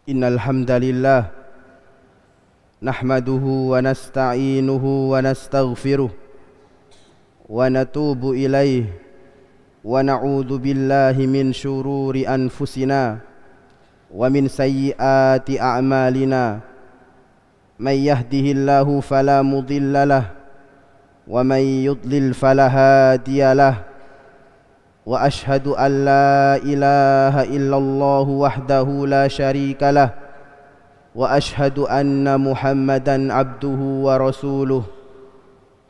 Innal hamdalillah nahmaduhu wa nasta'inuhu wa nastaghfiruh wa natubu ilaihi wa na'udzu billahi min syururi anfusina wa min sayyiati a'malina may yahdihillahu fala mudilla lahu wa may yudlil fala hadiya lahu wa ashhadu an la ilaha illallah wahdahu la syarika lah wa ashhadu anna Muhammadan abduhu wa rasuluh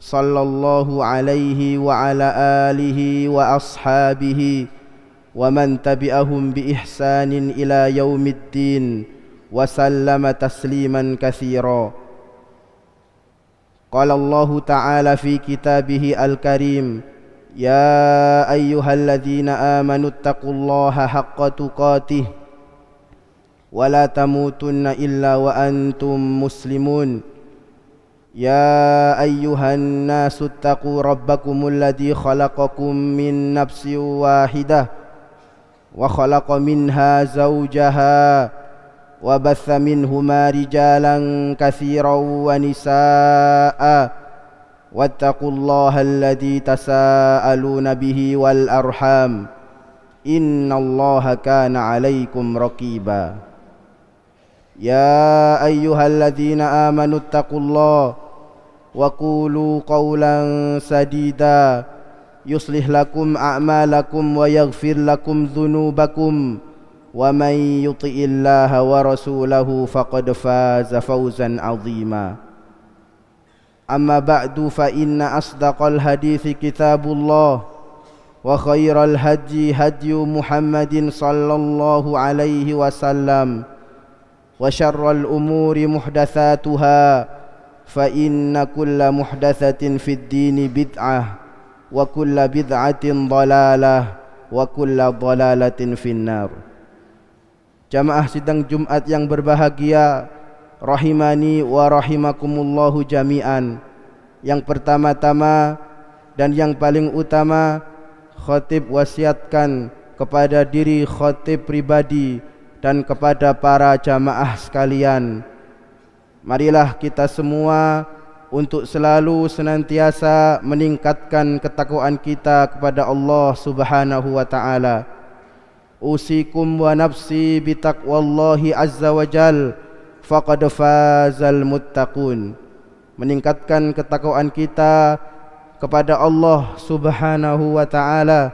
sallallahu alaihi wa ala alihi wa ashabihi wa man tabi'ahum bi ihsanin ila yaumiddin wa sallama tasliman katsira. Qala Allah ta'ala fi kitabihi al-karim: Ya ayyuhalladzina amanu taqullaha haqqa tuqatih wa la tamutunna illa wa antum muslimun. Ya ayyuhan nasu taqu rabbakumul ladzi khalaqakum min nafsin wahidah wa khalaqa minha zawjaha wa batha minhuma rijalan katsiran wa nisaa'a wattaqullaha alladzi tasaaluna bihi wal arham innallaha kana 'alaikum raqiba. Ya ayyuhalladzina amanu taqullaha wa qulu qawlan sadida yuslih lakum a'malakum wa yaghfir lakum dhunubakum wa may yuti'illaha wa rasulahu faqad faza fawzan 'azima. Amma ba'du fa inna asdaqal hadithi kitabullah wa khairal hadyi hadyu Muhammadin sallallahu alaihi wasallam wa syarral umuri muhdatsatuha fa inna kulla muhdatsatin fid dini bid'ah wa kulla bid'atin dhalalah wa kulla dhalalatin finnar. Jamaah sidang Jumat yang berbahagia, rahimani wa rahimakumullahu jami'an. Yang pertama-tama dan yang paling utama, khatib wasiatkan kepada diri khatib pribadi dan kepada para jamaah sekalian, marilah kita semua untuk selalu senantiasa meningkatkan ketakwaan kita kepada Allah Subhanahu wa ta'ala. Usikum wa nafsi bitaqwallahi azza wa jal faqad fazal muttaqun. Meningkatkan ketakwaan kita kepada Allah Subhanahu wa ta'ala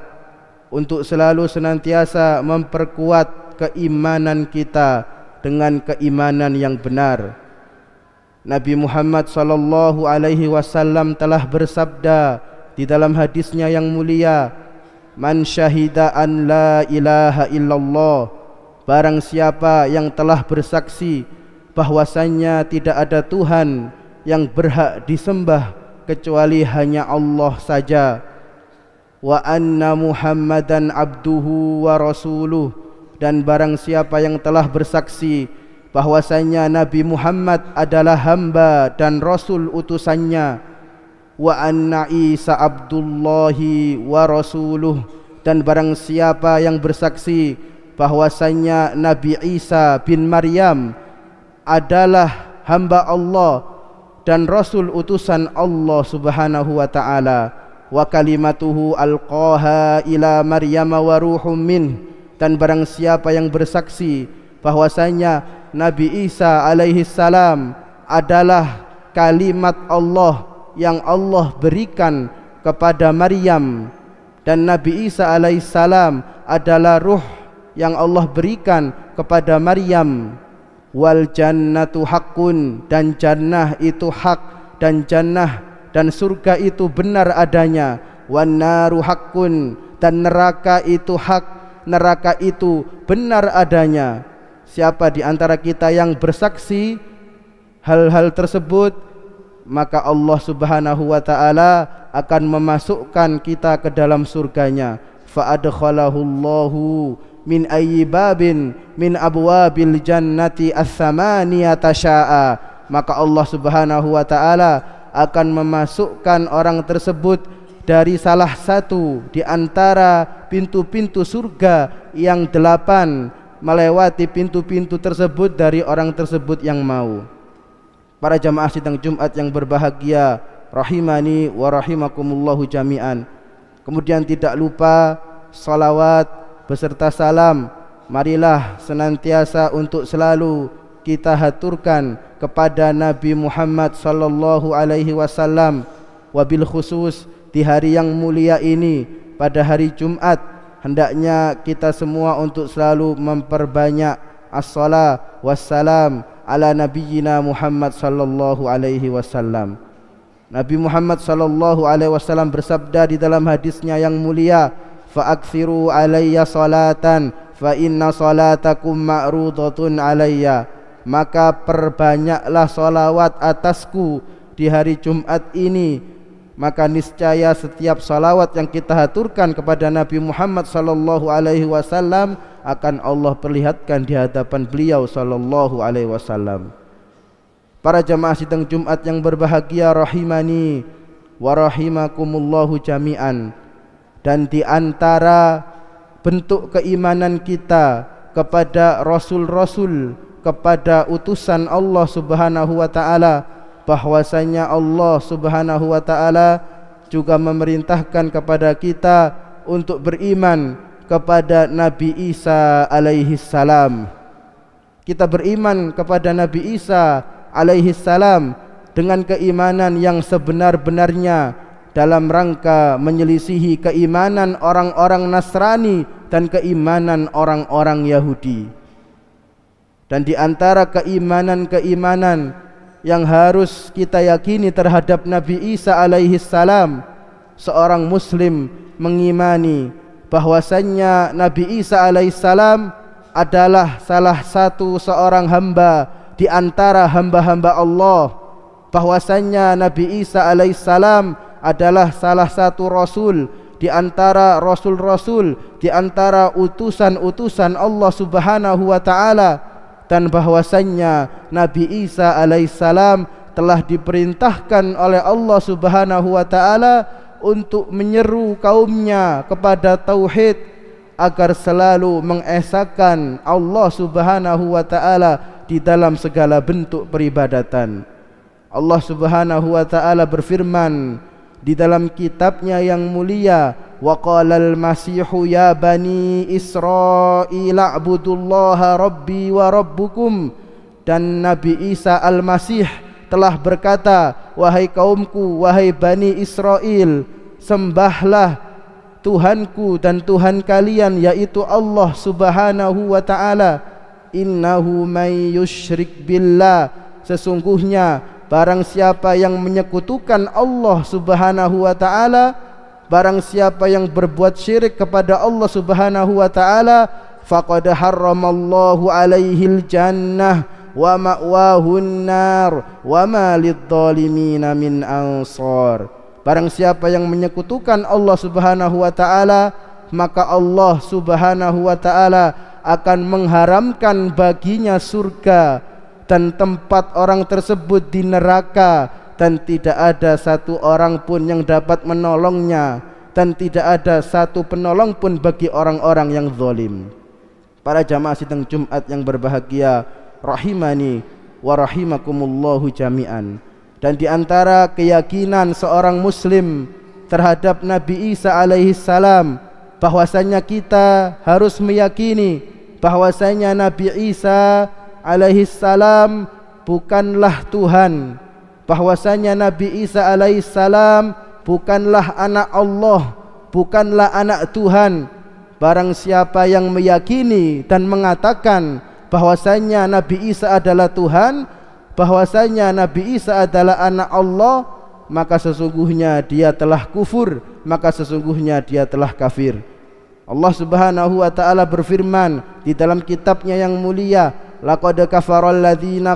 untuk selalu senantiasa memperkuat keimanan kita dengan keimanan yang benar. Nabi Muhammad sallallahu alaihi wasallam telah bersabda di dalam hadisnya yang mulia, Man syahida an la ilaha illallah, barang siapa yang telah bersaksi bahwasannya tidak ada Tuhan yang berhak disembah kecuali hanya Allah saja, wa anna Muhammadan abduhu wa rasuluh, dan barang siapa yang telah bersaksi bahwasanya Nabi Muhammad adalah hamba dan rasul utusannya, wa anna Isa abdullahi wa rasuluh, dan barang siapa yang bersaksi bahwasanya Nabi Isa bin Maryam adalah hamba Allah dan rasul utusan Allah Subhanahu wa ta'ala, wa kalimatuhu alqaha ila Maryam wa ruhum min, dan barang siapa yang bersaksi bahwasanya Nabi Isa alaihi salam adalah kalimat Allah yang Allah berikan kepada Maryam, dan Nabi Isa alaihi salam adalah ruh yang Allah berikan kepada Maryam. Wal jannatu haqqun, dan jannah itu hak, dan jannah dan surga itu benar adanya. Wan naru haqqun, dan neraka itu hak, neraka itu benar adanya. Siapa di antara kita yang bersaksi hal-hal tersebut, maka Allah Subhanahu wa ta'ala akan memasukkan kita ke dalam surganya. Fa adkhalahu Allahu min ayyi babin min abwabil jannati ats-tsamaniyata syaa, maka Allah Subhanahu wa ta'ala akan memasukkan orang tersebut dari salah satu di antara pintu-pintu surga yang 8, melewati pintu-pintu tersebut dari orang tersebut yang mau. Para jamaah sidang Jumat yang berbahagia, rahimani wa rahimakumullahu jami'an. Kemudian tidak lupa salawat beserta salam, marilah senantiasa untuk selalu kita haturkan kepada Nabi Muhammad sallallahu alaihi wasallam. Wabil khusus di hari yang mulia ini, pada hari Jumat, hendaknya kita semua untuk selalu memperbanyak as-salat wassalam ala nabiyyina Muhammad sallallahu alaihi wasallam. Nabi Muhammad sallallahu alaihi wasallam bersabda di dalam hadisnya yang mulia, fa'akthiru alayya salatan fa inna salatakum ma'rudatun alayya. Maka perbanyaklah salawat atasku di hari Jumat ini, maka niscaya setiap salawat yang kita haturkan kepada Nabi Muhammad sallallahu alaihi wasallam akan Allah perlihatkan di hadapan beliau sallallahu alaihi wasallam. Para jamaah sidang Jumat yang berbahagia, rahimani wa rahimakumullahu jami'an. Dan di antara bentuk keimanan kita kepada rasul-rasul, kepada utusan Allah Subhanahu wa taala, bahwasanya Allah Subhanahu wa taala juga memerintahkan kepada kita untuk beriman kepada Nabi Isa alaihi salam. Kita beriman kepada Nabi Isa alaihi salam dengan keimanan yang sebenar-benarnya, dalam rangka menyelisihi keimanan orang-orang Nasrani dan keimanan orang-orang Yahudi. Dan di antara keimanan-keimanan yang harus kita yakini terhadap Nabi Isa alaihi salam, seorang muslim mengimani bahwasannya Nabi Isa alaihi salam adalah salah satu seorang hamba di antara hamba-hamba Allah, bahwasannya Nabi Isa alaihi salam adalah salah satu rasul di antara rasul-rasul, di antara utusan-utusan Allah Subhanahu wa taala, dan bahwasannya Nabi Isa alaihissalam telah diperintahkan oleh Allah Subhanahu wa taala untuk menyeru kaumnya kepada tauhid, agar selalu mengesahkan Allah Subhanahu wa taala di dalam segala bentuk peribadatan. Allah Subhanahu wa taala berfirman di dalam kitabnya yang mulia, wa qalal masihu ya bani Israil a'budullaha rabbi wa rabbukum. Dan Nabi Isa al-Masih telah berkata, wahai kaumku, wahai bani Israel, sembahlah Tuhanku dan Tuhan kalian, yaitu Allah Subhanahu wa taala. Innahu may yusyrik billah, sesungguhnya barang siapa yang menyekutukan Allah Subhanahu wa taala, barang siapa yang berbuat syirik kepada Allah Subhanahu wa taala, faqad harramallahu alaihil jannah wa ma'wahun nar wa ma lidzalimina min ansar. Barang siapa yang menyekutukan Allah Subhanahu wa taala, maka Allah Subhanahu wa taala akan mengharamkan baginya surga dan tempat orang tersebut di neraka, dan tidak ada satu orang pun yang dapat menolongnya, dan tidak ada satu penolong pun bagi orang-orang yang zalim. Para jamaah sidang Jumat yang berbahagia, rahimani wa rahimakumullahu jami'an. Dan di antara keyakinan seorang muslim terhadap Nabi Isa alaihi salam, bahwasanya kita harus meyakini bahwasanya Nabi Isa alaihi salam bukanlah Tuhan, bahwasanya Nabi Isa alaihi salam bukanlah anak Allah, bukanlah anak Tuhan. Barang siapa yang meyakini dan mengatakan bahwasanya Nabi Isa adalah Tuhan, bahwasanya Nabi Isa adalah anak Allah, maka sesungguhnya dia telah kufur, maka sesungguhnya dia telah kafir. Allah Subhanahu wa taala berfirman di dalam kitabnya yang mulia, laqad kafaral ladzina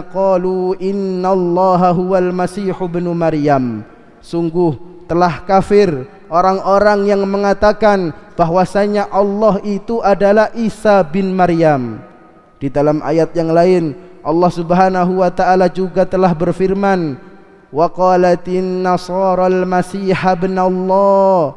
qalu innallaha huwal masih ibnu maryam. Sungguh telah kafir orang-orang yang mengatakan bahwasanya Allah itu adalah Isa bin Maryam. Di dalam ayat yang lain Allah Subhanahu wa taala juga telah berfirman, wa qalatin nasaral masih ibn Allah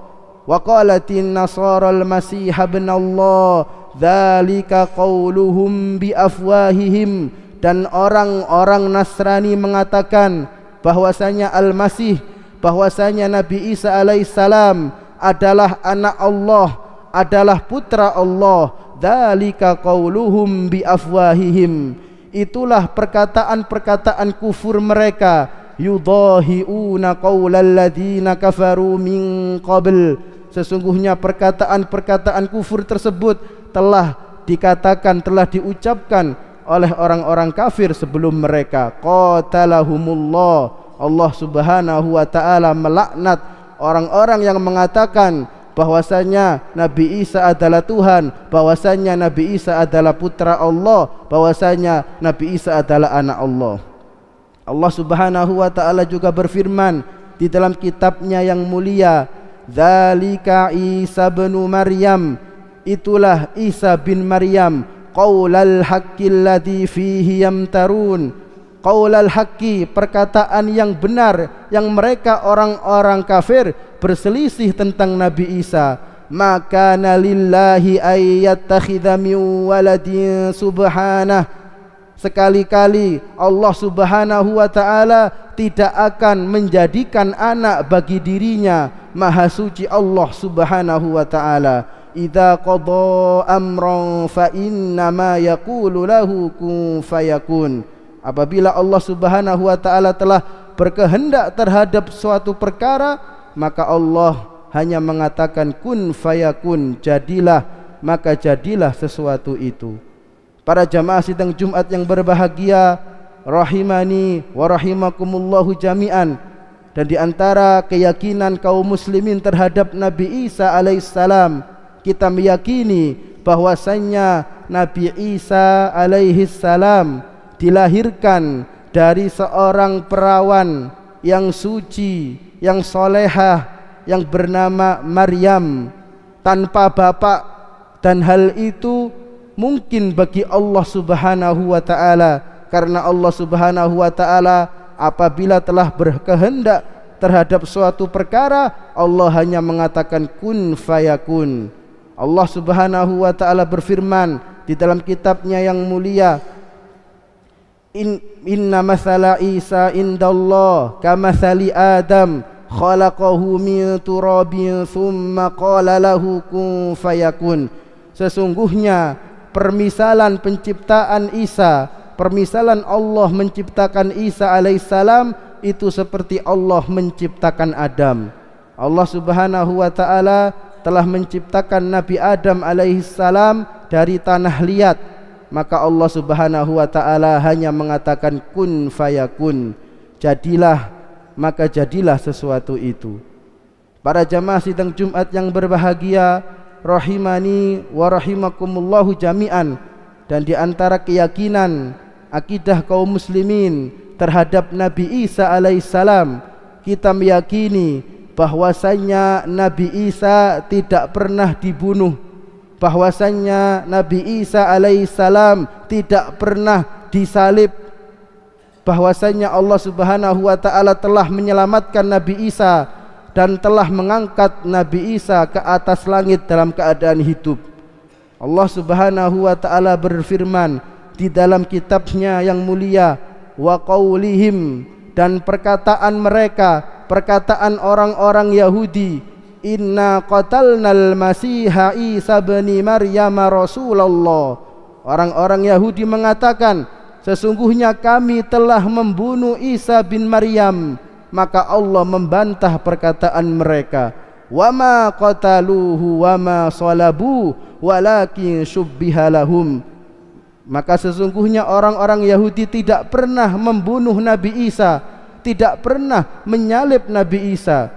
wa qalatin nasara al-masih ibn Allah dzalika qauluhum bi afwahihim, dan orang-orang Nasrani mengatakan bahwasanya Al-Masih, bahwasanya Nabi Isa alaihissalam adalah anak Allah, adalah putra Allah. Dzalika qauluhum bi afwahihim, itulah perkataan-perkataan kufur mereka. Yudahiuna qaulal ladzina kafaru min qabl, sesungguhnya perkataan-perkataan kufur tersebut telah dikatakan, telah diucapkan oleh orang-orang kafir sebelum mereka. Qatalahumullah, Allah subhanahu wa ta'ala melaknat orang-orang yang mengatakan bahwasanya Nabi Isa adalah Tuhan, bahwasanya Nabi Isa adalah putra Allah, bahwasanya Nabi Isa adalah anak Allah. Allah subhanahu wa ta'ala juga berfirman di dalam kitabnya yang mulia, Dzalika Isa bin Maryam, itulah Isa bin Maryam, qaulal haqqil ladzi fihi yamtarun, qaulal haqqi, perkataan yang benar yang mereka orang-orang kafir berselisih tentang Nabi Isa. Maka lillahi ayyattakhidha min waladin subhanah, sekali-kali Allah subhanahu wa ta'ala tidak akan menjadikan anak bagi dirinya. Maha suci Allah subhanahu wa ta'ala. Idza qada amran fa innama yaqulu lahu kun fayakun, apabila Allah subhanahu wa ta'ala telah berkehendak terhadap suatu perkara, maka Allah hanya mengatakan kun fayakun, jadilah, maka jadilah sesuatu itu. Para jamaah sidang Jumat yang berbahagia, rahimani wa rahimakumullahu jami'an. Dan di antara keyakinan kaum muslimin terhadap Nabi Isa alaihissalam, kita meyakini bahwasannya Nabi Isa alaihissalam dilahirkan dari seorang perawan yang suci, yang solehah, yang bernama Maryam, tanpa bapak. Dan hal itu mungkin bagi Allah subhanahu wa ta'ala, karena Allah subhanahu wa ta'ala apabila telah berkehendak terhadap suatu perkara, Allah hanya mengatakan kun fayakun. Allah subhanahu wa ta'ala berfirman di dalam kitabnya yang mulia, Inna mathala Isa indallah kamathali Adam khalaqahu min turabin thumma qala lahu kun fayakun. Sesungguhnya permisalan penciptaan Isa, permisalan Allah menciptakan Isa alaihissalam itu seperti Allah menciptakan Adam. Allah subhanahu wa ta'ala telah menciptakan Nabi Adam alaihissalam dari tanah liat, maka Allah subhanahu wa ta'ala hanya mengatakan kun fayakun, jadilah, maka jadilah sesuatu itu. Para jamaah sidang Jumat yang berbahagia, rahimani wa rahimakumullahu jami'an. Dan di antara keyakinan akidah kaum muslimin terhadap Nabi Isa alaihissalam, kita meyakini bahwasanya Nabi Isa tidak pernah dibunuh, bahwasanya Nabi Isa alaihissalam tidak pernah disalib, bahwasanya Allah subhanahu wa ta'ala telah menyelamatkan Nabi Isa dan telah mengangkat Nabi Isa ke atas langit dalam keadaan hidup. Allah subhanahu wa ta'ala berfirman di dalam kitabnya yang mulia, wa qaulihim, dan perkataan mereka, perkataan orang-orang Yahudi, inna qatalnal masiha Isa bin Maryam Rasulullah. Orang-orang Yahudi mengatakan, sesungguhnya kami telah membunuh Isa bin Maryam. Maka Allah membantah perkataan mereka, wa ma qataluhu wa ma salabu walakin syubbiha lahum. Maka sesungguhnya orang-orang Yahudi tidak pernah membunuh Nabi Isa, tidak pernah menyalib Nabi Isa.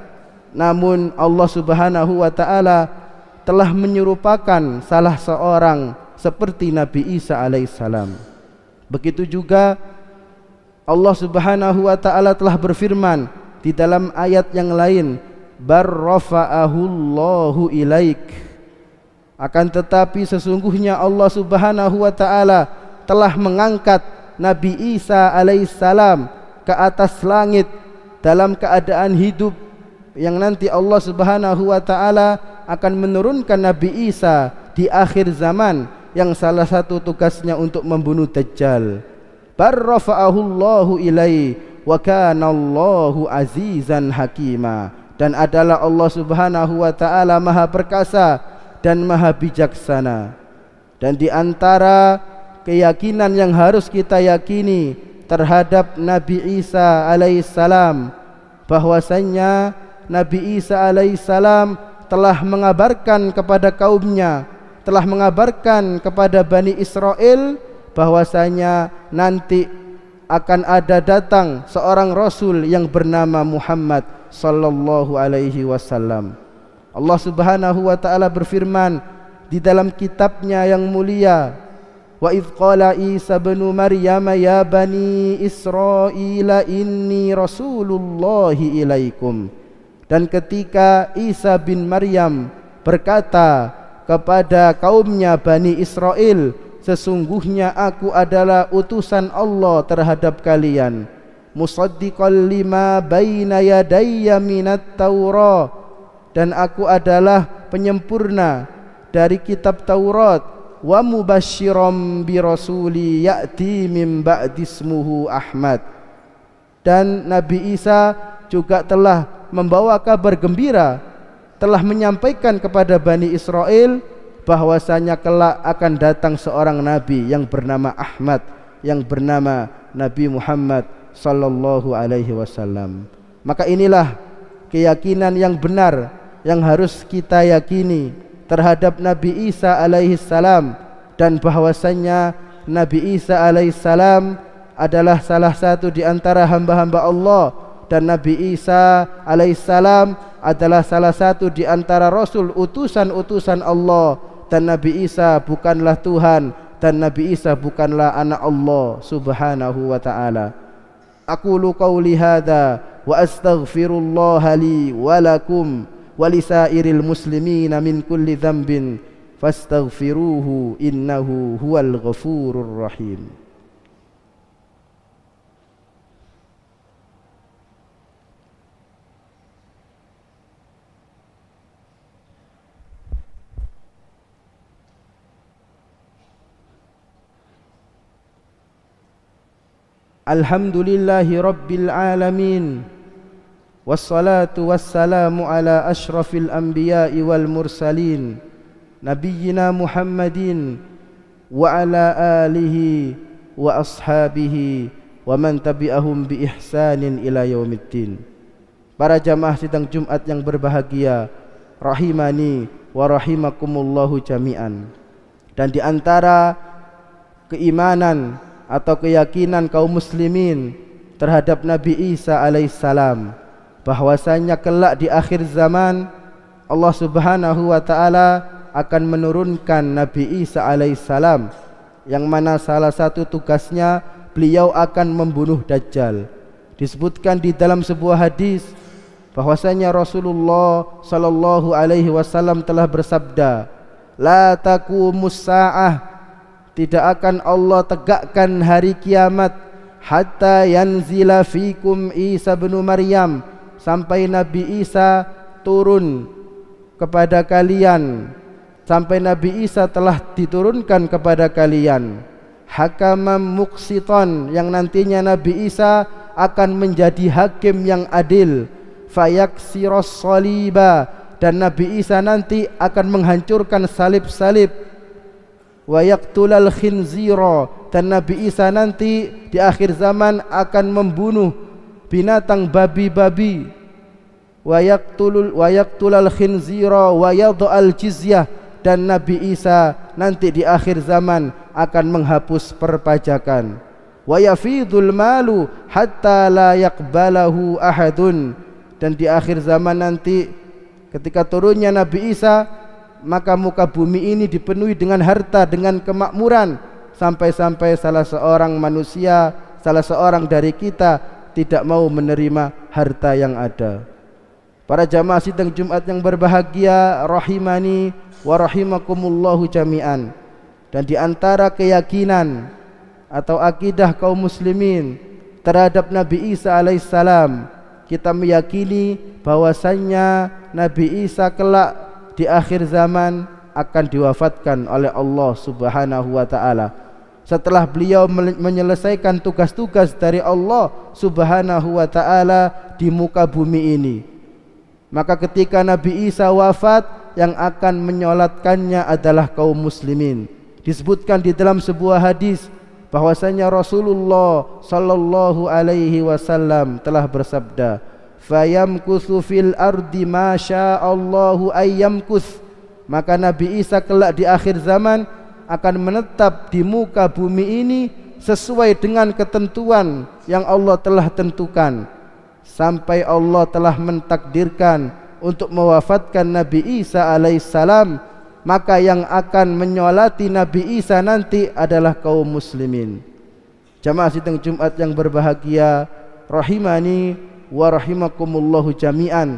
Namun Allah subhanahu wa ta'ala telah menyerupakan salah seorang seperti Nabi Isa alaihissalam. Begitu juga Allah subhanahu wa ta'ala telah berfirman di dalam ayat yang lain, barrafa'ahullahu ilaik. Akan tetapi sesungguhnya Allah subhanahu wa ta'ala telah mengangkat Nabi Isa alaihissalam ke atas langit dalam keadaan hidup, yang nanti Allah Subhanahu wa taala akan menurunkan Nabi Isa di akhir zaman yang salah satu tugasnya untuk membunuh Dajjal. Barrafa'ahullahu ilai wa kana Allahu azizan hakima. Dan adalah Allah Subhanahu wa taala maha perkasa dan maha bijaksana. Dan di antara keyakinan yang harus kita yakini terhadap Nabi Isa alaihissalam, bahwasanya Nabi Isa alaihissalam telah mengabarkan kepada kaumnya, telah mengabarkan kepada Bani Israel bahwasanya nanti akan ada datang seorang Rasul yang bernama Muhammad sallallahu alaihi wasallam. Allah Subhanahu wa taala berfirman di dalam kitabnya yang mulia, wa idh qala Isa bin Maryam ya bani Israil inni rasulullahi ilaikum. Dan ketika Isa bin Maryam berkata kepada kaumnya Bani Israel, sesungguhnya aku adalah utusan Allah terhadap kalian, musaddiqan lima baina yadayya minat Taurat, dan aku adalah penyempurna dari kitab Taurat, wa mubasysyiran bi rasuli ya'ti min ba'di ismuhu Ahmad. Dan Nabi Isa juga telah membawa kabar gembira, telah menyampaikan kepada Bani Israel bahwasanya kelak akan datang seorang nabi yang bernama Ahmad, yang bernama Nabi Muhammad sallallahu alaihi wasallam. Maka inilah keyakinan yang benar yang harus kita yakini terhadap Nabi Isa alaihi salam, dan bahwasanya Nabi Isa alaihi salam adalah salah satu di antara hamba-hamba Allah, dan Nabi Isa alaihissalam adalah salah satu di antara Rasul utusan-utusan Allah, dan Nabi Isa bukanlah Tuhan, dan Nabi Isa bukanlah anak Allah Subhanahu wa ta'ala. Aqulu qawli hadha wa astaghfirullah li wa lakum wa lisairil muslimina min kulli dhanbin fastaghfiruhu innahu huwal ghafurur rahim. Alhamdulillahi rabbil alamin, wassalatu wassalamu ala ashrafil anbiya'i wal mursalin, nabiyyina Muhammadin wa ala alihi wa ashabihi wa man tabi'ahum bi ihsanin ila yaumiddin. Para jamaah sidang Jumat yang berbahagia, rahimani wa rahimakumullahu jami'an. Dan di antara keimanan atau keyakinan kaum muslimin terhadap Nabi Isa alaihissalam, bahwasanya kelak di akhir zaman Allah Subhanahu wa taala akan menurunkan Nabi Isa alaihissalam, yang mana salah satu tugasnya beliau akan membunuh Dajjal. Disebutkan di dalam sebuah hadis bahwasanya Rasulullah sallallahu alaihi wasallam telah bersabda, la taqumus saah, tidak akan Allah tegakkan hari kiamat hatta yanzila fikum Isa bin Maryam, sampai Nabi Isa turun kepada kalian, sampai Nabi Isa telah diturunkan kepada kalian, hakamam muqsitan, yang nantinya Nabi Isa akan menjadi hakim yang adil, fayaksiros saliba, dan Nabi Isa nanti akan menghancurkan salib-salib, wa yaqtulal khinzira, dan Nabi Isa nanti di akhir zaman akan membunuh binatang babi-babi, wa yaqtulal khinzira wa yad'al jizyah, dan Nabi Isa nanti di akhir zaman akan menghapus perpajakan, wa yafidul malu hatta la yaqbalahu ahadun, dan di akhir zaman nanti ketika turunnya Nabi Isa, maka muka bumi ini dipenuhi dengan harta, dengan kemakmuran, sampai-sampai salah seorang manusia, salah seorang dari kita tidak mau menerima harta yang ada. Para jamaah sidang Jumat yang berbahagia, rahimani wa rahimakumullahu jami'an. Dan di antara keyakinan atau akidah kaum muslimin terhadap Nabi Isa alaihissalam, kita meyakini bahwasannya Nabi Isa kelak di akhir zaman akan diwafatkan oleh Allah Subhanahu wa taala. Setelah beliau menyelesaikan tugas-tugas dari Allah Subhanahu wa taala di muka bumi ini, maka ketika Nabi Isa wafat, yang akan menyolatkannya adalah kaum muslimin. Disebutkan di dalam sebuah hadis bahwasanya Rasulullah sallallahu alaihi wasallam telah bersabda, "Fayamkuthu fil ardi ma sya'allahu ayyamkuth." Maka Nabi Isa kelak di akhir zaman akan menetap di muka bumi ini sesuai dengan ketentuan yang Allah telah tentukan, sampai Allah telah mentakdirkan untuk mewafatkan Nabi Isa alaihissalam. Maka yang akan menyolati Nabi Isa nanti adalah kaum muslimin. Jamaah sidang Jumat yang berbahagia, rahimani wa rahimakumullahu jami'an.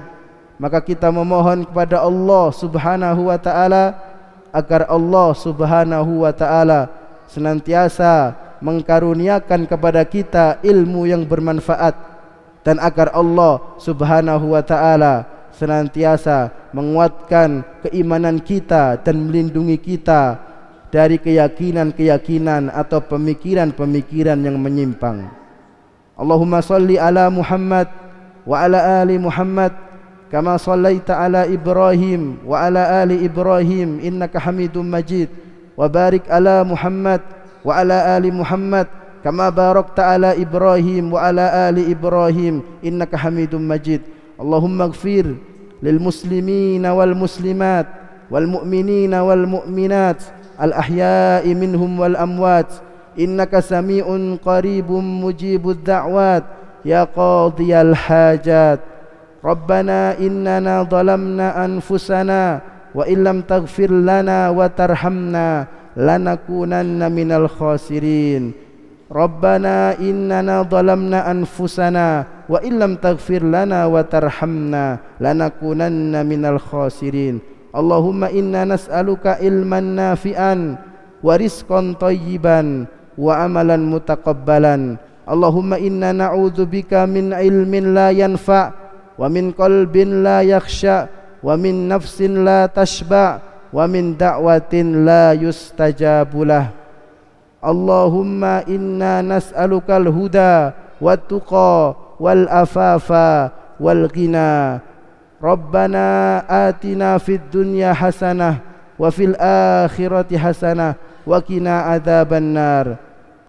Maka kita memohon kepada Allah Subhanahu wa taala agar Allah Subhanahu wa taala senantiasa mengkaruniakan kepada kita ilmu yang bermanfaat, dan agar Allah Subhanahu wa taala senantiasa menguatkan keimanan kita dan melindungi kita dari keyakinan-keyakinan atau pemikiran-pemikiran yang menyimpang. Allahumma salli ala Muhammad wa ala ali Muhammad kama sallaita ala Ibrahim wa ala ali Ibrahim innaka Hamidum Majid, wa barik ala Muhammad wa ala ali Muhammad kama barakta ala Ibrahim wa ala ali Ibrahim innaka Hamidum Majid. Allahumma ighfir lil muslimina wal muslimat wal mu'minina wal mu'minat al ahya'i minhum wal amwat innaka sami'un qaribun mujibud da'wat ya qadiyal hajat. Rabbana innana zalamna anfusana wa illam taghfir lana wa tarhamna lanakunanna minal khasirin. Rabbana innana zalamna anfusana wa illam taghfir lana wa tarhamna lanakunanna minal khasirin. Allahumma inna nas'aluka ilman nafi'an wa rizqan thayyiban wa amalan mutaqabbalan. Allahumma inna na'udzubika min ilmin la yanfa' wa min qalbin la yakhsha wa min nafsin la tashba' wa min da'watin la yustajabulah. Allahumma inna nas'alukal huda wat tuqa wal afafa wal ghina. Rabbana atina fid dunya hasanah wa fil akhirati hasanah wa qina adzaban nar.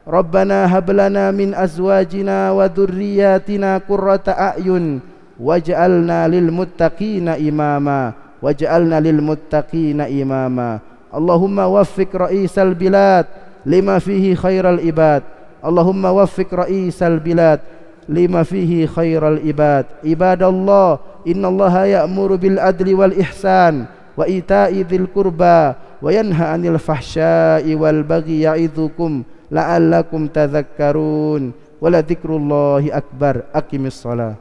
Rabbana hab lana min azwajina wa dhurriyyatina qurrata a'yun waj'alna lil muttaqina imama waj'alna lil muttaqina imama. Allahumma waffiq ra'isal bilad lima fihi khairal ibad. Allahumma waffiq ra'isal bilad lima fihi khairal ibad. Ibadallah, innallaha ya'muru bil adli wal ihsan wa ita'i dzil qurba wa yanha 'anil fahsya'i wal baghi ya'idzukum la'allakum tadhakkarun. Wa la dzikrullahi akbar. Aqimis shalah.